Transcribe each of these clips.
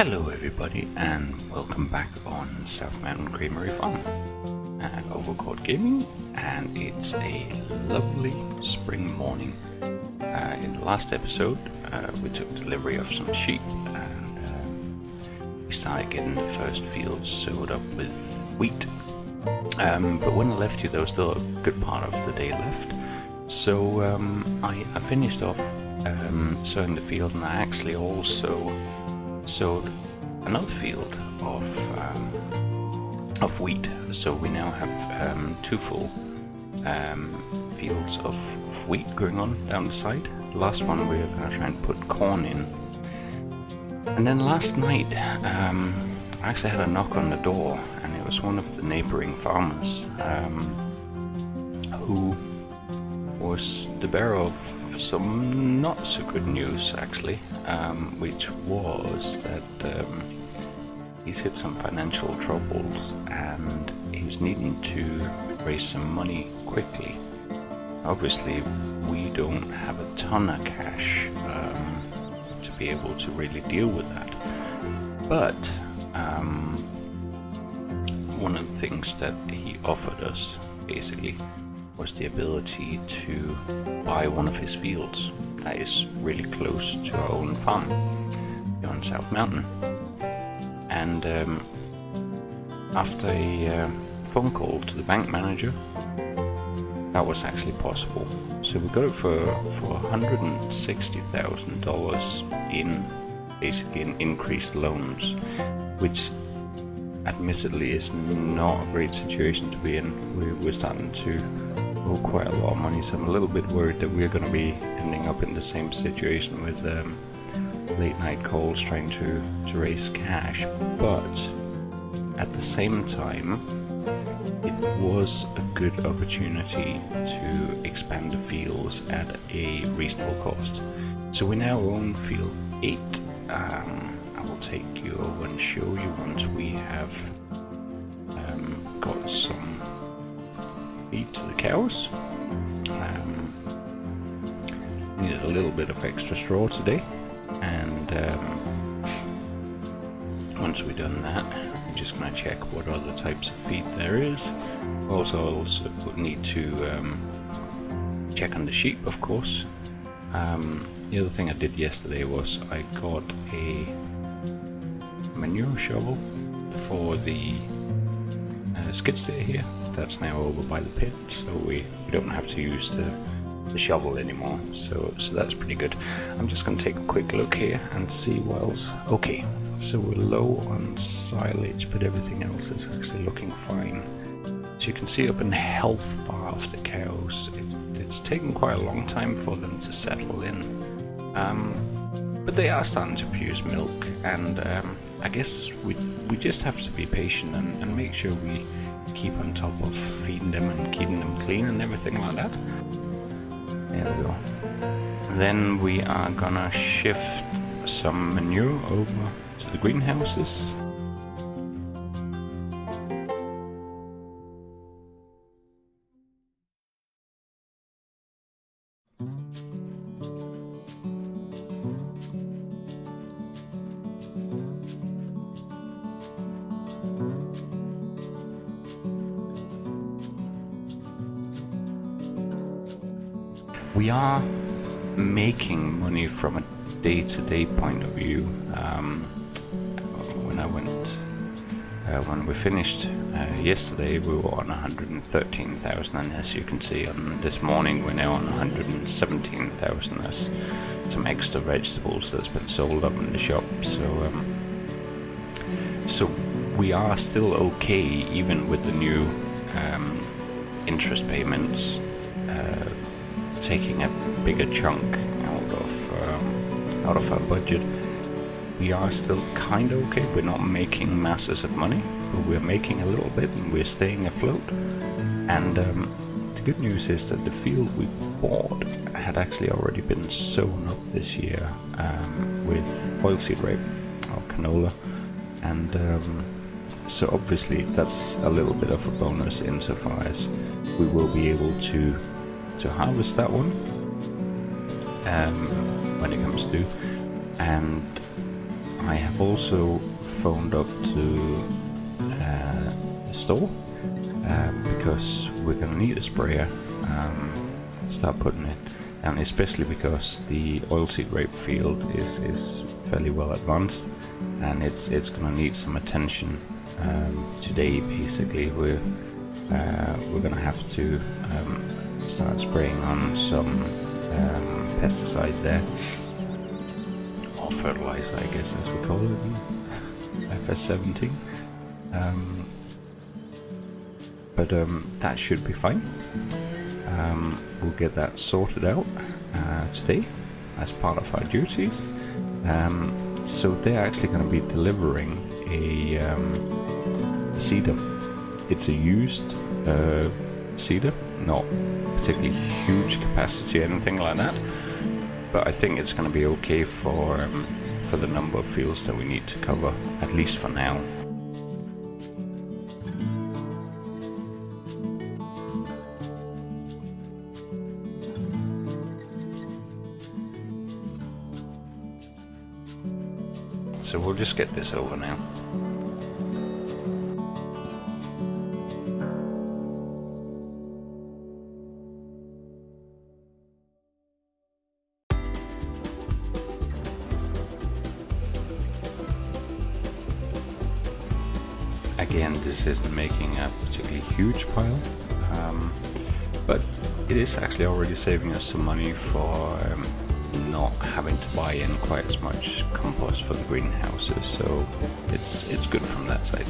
Hello everybody and welcome back on South Mountain Creamery Farm, Overcourt Gaming, and it's a lovely spring morning. In the last episode we took delivery of some sheep and we started getting the first fields sowed up with wheat, but when I left you there was still a good part of the day left, so I finished off sowing the field, and I actually also sowed another field of wheat. So we now have two full fields of wheat going on down the side. The last one we're going to try and put corn in. And then last night I actually had a knock on the door, and it was one of the neighboring farmers who was the bearer of some not so good news actually, which was that he's hit some financial troubles and he's needing to raise some money quickly. Obviously we don't have a ton of cash to be able to really deal with that, but one of the things that he offered us basically was the ability to buy one of his fields that is really close to our own farm here on South Mountain. And after a phone call to the bank manager, that was actually possible. So we got it for $160,000 in increased loans, which admittedly is not a great situation to be in. We're starting to owe quite a lot of money, so I'm a little bit worried that we're going to be ending up in the same situation with late night calls trying to raise cash. But at the same time, it was a good opportunity to expand the fields at a reasonable cost. So we now own field 8. I will take you over and show you once we have got some feed to the cows. Needed a little bit of extra straw today, and once we've done that, we're just going to check what other types of feed there is. Also need to check on the sheep, of course. The other thing I did yesterday was I got a manure shovel for the skid steer here. That's now over by the pit, so we don't have to use the shovel anymore, so that's pretty good. I'm just going to take a quick look here and see what else. Okay, so we're low on silage, but everything else is actually looking fine. So you can see up in the health bar of the cows, it's taken quite a long time for them to settle in, but they are starting to produce milk, and I guess we just have to be patient and make sure we keep on top of feeding them and keeping them clean and everything like that. There we go. Then we are gonna shift some manure over to the greenhouses. We are making money from a day-to-day point of view. When we finished yesterday, we were on 113,000, and as you can see, on this morning we're now on 117,000. There's some extra vegetables that's been sold up in the shop, so we are still okay, even with the new interest payments taking a bigger chunk out of our budget. We are still kind of okay. We're not making masses of money, but we're making a little bit and we're staying afloat. And the good news is that the field we bought had actually already been sown up this year with oilseed rape or canola, and so obviously that's a little bit of a bonus insofar as we will be able to harvest that one when it comes due, and I have also phoned up to the store because we're going to need a sprayer. Start putting it down, especially because the oilseed rape field is fairly well advanced, and it's going to need some attention today. Basically, we're going to have to start spraying on some pesticide there, or fertilizer, I guess as we call it, FS17. But that should be fine. We'll get that sorted out today as part of our duties. So they're actually going to be delivering a seeder. It's a used seeder, not particularly huge capacity or anything like that, but I think it's going to be okay for the number of fields that we need to cover, at least for now. So we'll just get this over now. Again, this isn't making a particularly huge pile, but it is actually already saving us some money for not having to buy in quite as much compost for the greenhouses, so it's good from that side.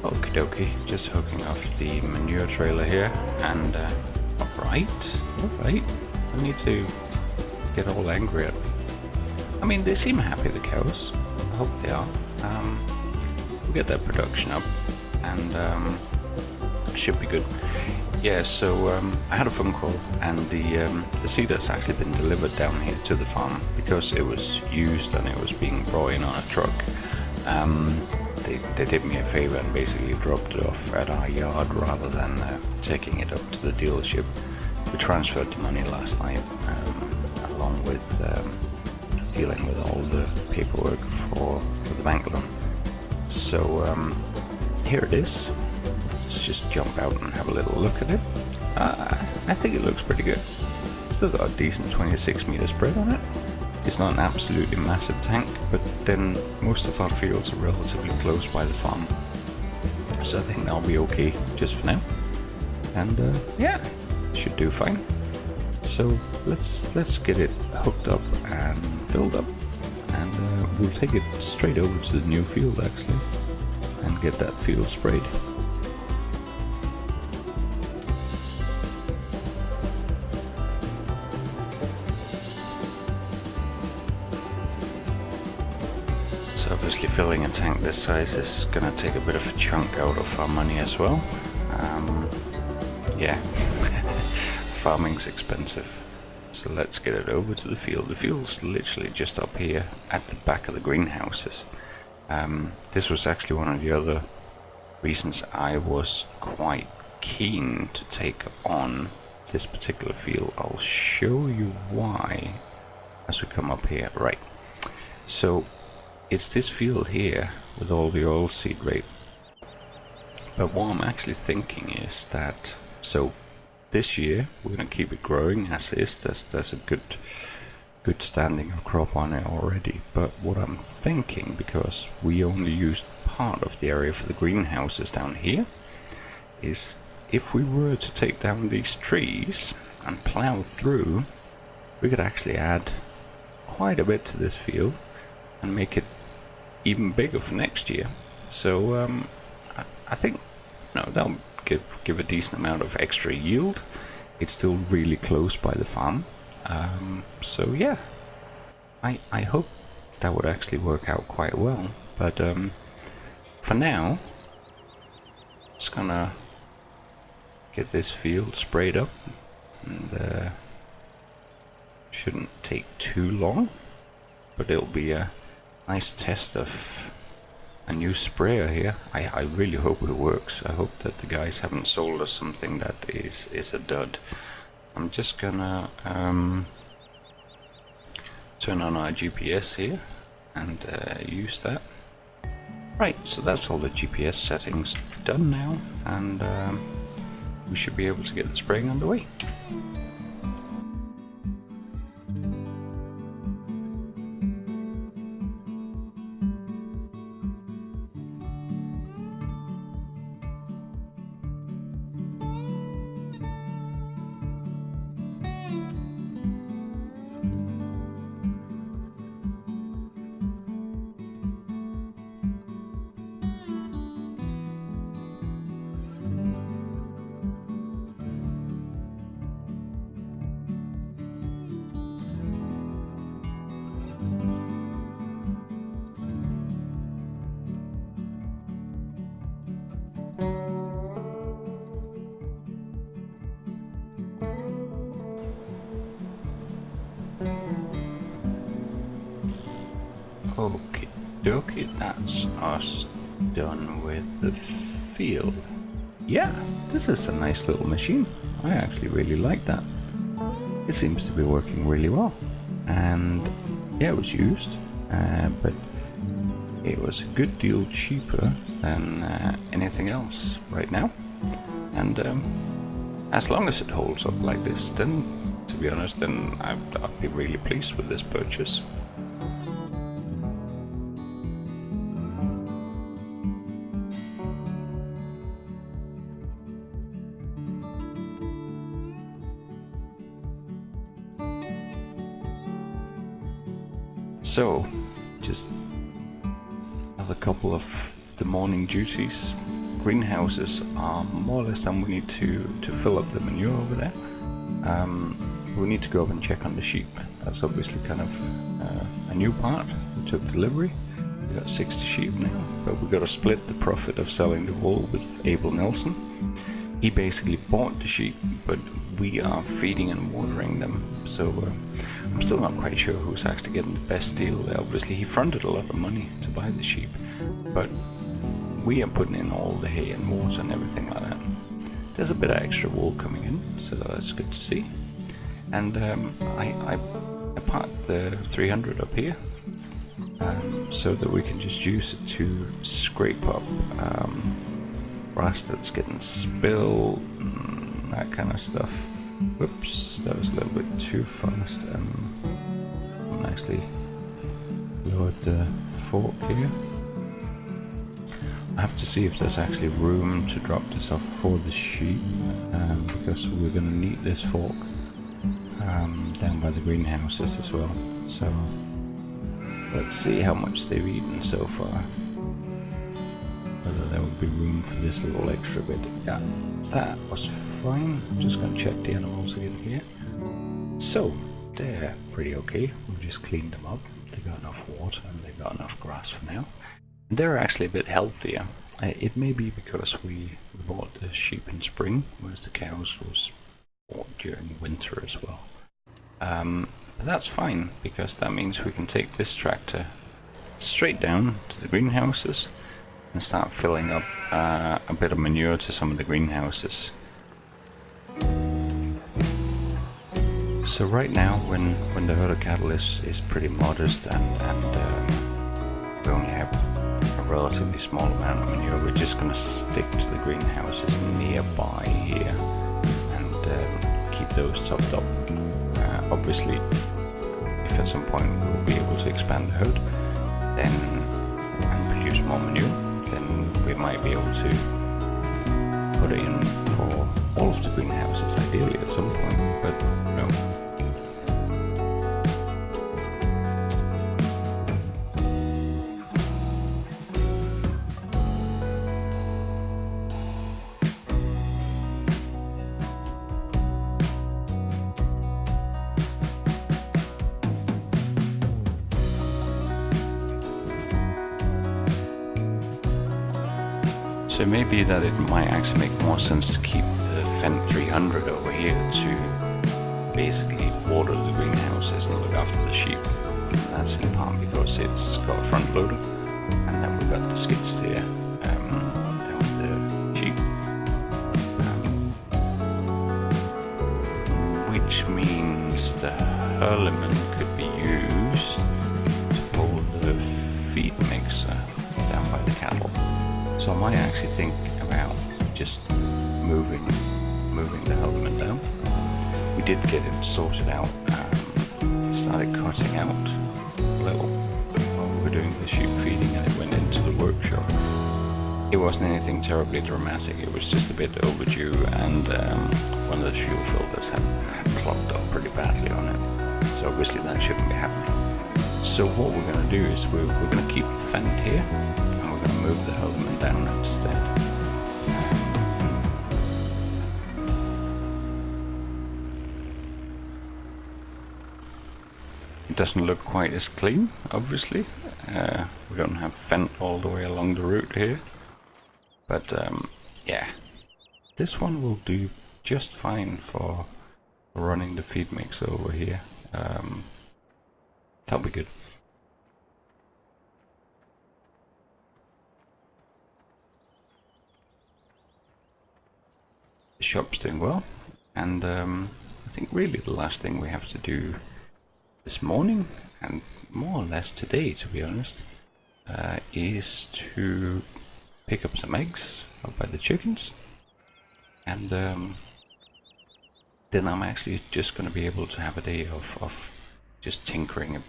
Okie dokie, just hooking off the manure trailer here, and alright, I need to get all angry at me. I mean, they seem happy, the cows. I hope they are. We'll get that production up, and should be good. Yeah, so I had a phone call, and the seeder's actually been delivered down here to the farm because it was used and it was being brought in on a truck. They did me a favor and basically dropped it off at our yard rather than taking it up to the dealership. We transferred the money last night, along with dealing with all the paperwork for the bank loan. So here it is. Let's just jump out and have a little look at it. I think it looks pretty good. Still got a decent 26 meter spread on it. It's not an absolutely massive tank, but then most of our fields are relatively close by the farm, so I think that'll be okay just for now. And yeah, should do fine. So let's get it hooked up and filled up, and we'll take it straight over to the new field actually, and get that field sprayed. So obviously filling a tank this size is gonna take a bit of a chunk out of our money as well. Yeah, farming's expensive. So let's get it over to the field. The field's literally just up here at the back of the greenhouses. This was actually one of the other reasons I was quite keen to take on this particular field. I'll show you why as we come up here. Right, so it's this field here with all the oilseed rape. But what I'm actually thinking is that, so this year we're going to keep it growing as is. There's a good standing of crop on it already. But what I'm thinking, because we only used part of the area for the greenhouses down here, is if we were to take down these trees and plow through, we could actually add quite a bit to this field and make it even bigger for next year. So I think that'll give a decent amount of extra yield. It's still really close by the farm, so yeah, I hope that would actually work out quite well. But for now, just gonna get this field sprayed up, and shouldn't take too long, but it'll be a nice test of a new sprayer here. I really hope it works. I hope that the guys haven't sold us something that is a dud. I'm just gonna turn on our GPS here and use that. Right, so that's all the GPS settings done now, and we should be able to get the spraying underway. Okay, dokie, that's us done with the field. Yeah, this is a nice little machine. I actually really like that. It seems to be working really well. And yeah, it was used, but it was a good deal cheaper than anything else right now. And as long as it holds up like this, then to be honest, then I'd be really pleased with this purchase. So, just another couple of the morning duties. Greenhouses are more or less done. We need to fill up the manure over there. We need to go up and check on the sheep. That's obviously kind of a new part. We took delivery. We got 60 sheep now, but we got to split the profit of selling the wool with Abel Nelson. He basically bought the sheep, but we are feeding and watering them. So I'm still not quite sure who's actually getting the best deal there. Obviously, he fronted a lot of money to buy the sheep, but we are putting in all the hay and water and everything like that. There's a bit of extra wool coming in, so that's good to see. And I parked the 300 up here so that we can just use it to scrape up grass that's getting spilled, that kind of stuff. Whoops, that was a little bit too fast. I'm actually lowered the fork here. I have to see if there's actually room to drop this off for the sheep, because we're going to need this fork down by the greenhouses as well. So let's see how much they've eaten so far. Whether there would be room for this little extra bit. Yeah, that was fine. I'm just going to check the animals again here. So, they're pretty okay. We've just cleaned them up. They got enough water and they got enough grass for now. And they're actually a bit healthier. It may be because we bought the sheep in spring, whereas the cows was bought during winter as well. But that's fine, because that means we can take this tractor straight down to the greenhouses and start filling up a bit of manure to some of the greenhouses. So right now, when the herd of cattle is pretty modest and we only have a relatively small amount of manure, we're just going to stick to the greenhouses nearby here and keep those topped up. Obviously, if at some point we'll be able to expand the herd and produce more manure, then we might be able to put it in for all of the greenhouses, ideally at some point, but no. So it may be that it might actually make more sense to keep the Fendt 300 over here to basically water the greenhouses and look after the sheep. And that's in part because it's got a front loader, And then we've got the skid steer down the sheep, which means the hurleyman could be used to pull the feed mixer down by the cattle. So I might actually think about just moving the hurleyman down. We did get it sorted out. It started cutting out a little while we were doing the sheep feeding, and it went into the workshop. It wasn't anything terribly dramatic, it was just a bit overdue, and one of the fuel filters had clogged up pretty badly on it. So obviously that shouldn't be happening. So what we're going to do is we're going to keep the fend here, and we're going to move the hurleyman down instead. It doesn't look quite as clean, obviously. We don't have fent all the way along the route here. But yeah, this one will do just fine for running the feed mix over here. That'll be good. The shop's doing well, and I think really the last thing we have to do this morning, and more or less today to be honest, is to pick up some eggs out by the chickens, and then I'm actually just going to be able to have a day of just tinkering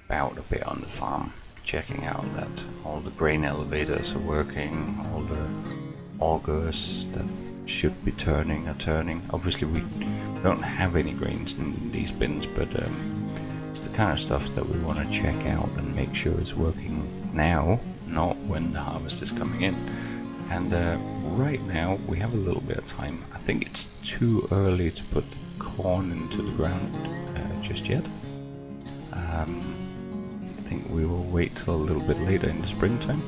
about a bit on the farm, checking out that all the grain elevators are working, all the augers that should be turning are turning. Obviously we don't have any grains in these bins, but it's the kind of stuff that we want to check out and make sure it's working now, not when the harvest is coming in. And right now we have a little bit of time. I think it's too early to put corn into the ground just yet. I think we will wait till a little bit later in the springtime.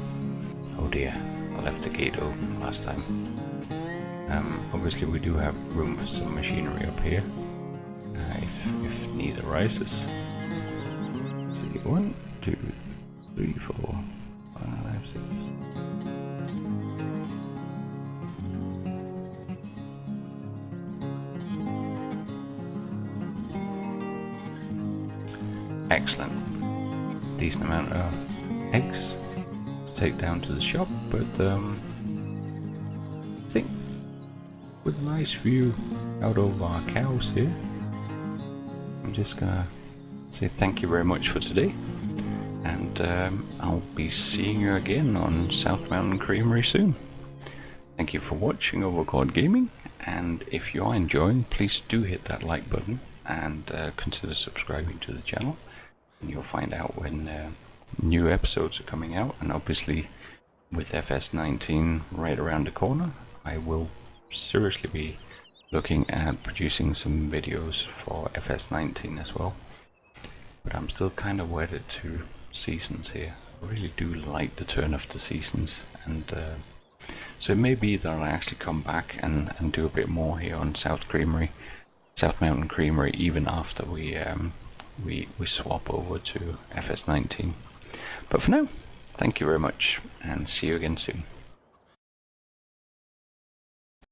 Oh dear, I left the gate open last time. Obviously we do have room for some machinery up here if need arises. Let's see, 1, 2, 3, 4, 5, 6. Excellent. Decent amount of eggs to take down to the shop, but I think with a nice view out over our cows here, I'm just gonna say thank you very much for today, and I'll be seeing you again on South Mountain Creamery soon. Thank you for watching Overcord Gaming, and if you are enjoying, please do hit that like button and consider subscribing to the channel, and you'll find out when new episodes are coming out. And obviously with FS19 right around the corner, I will seriously be looking at producing some videos for FS19 as well. But I'm still kind of wedded to seasons here. I really do like the turn of the seasons, and so it may be that I'll actually come back and do a bit more here on South Mountain Creamery, even after we swap over to FS19. But for now, thank you very much, and see you again soon.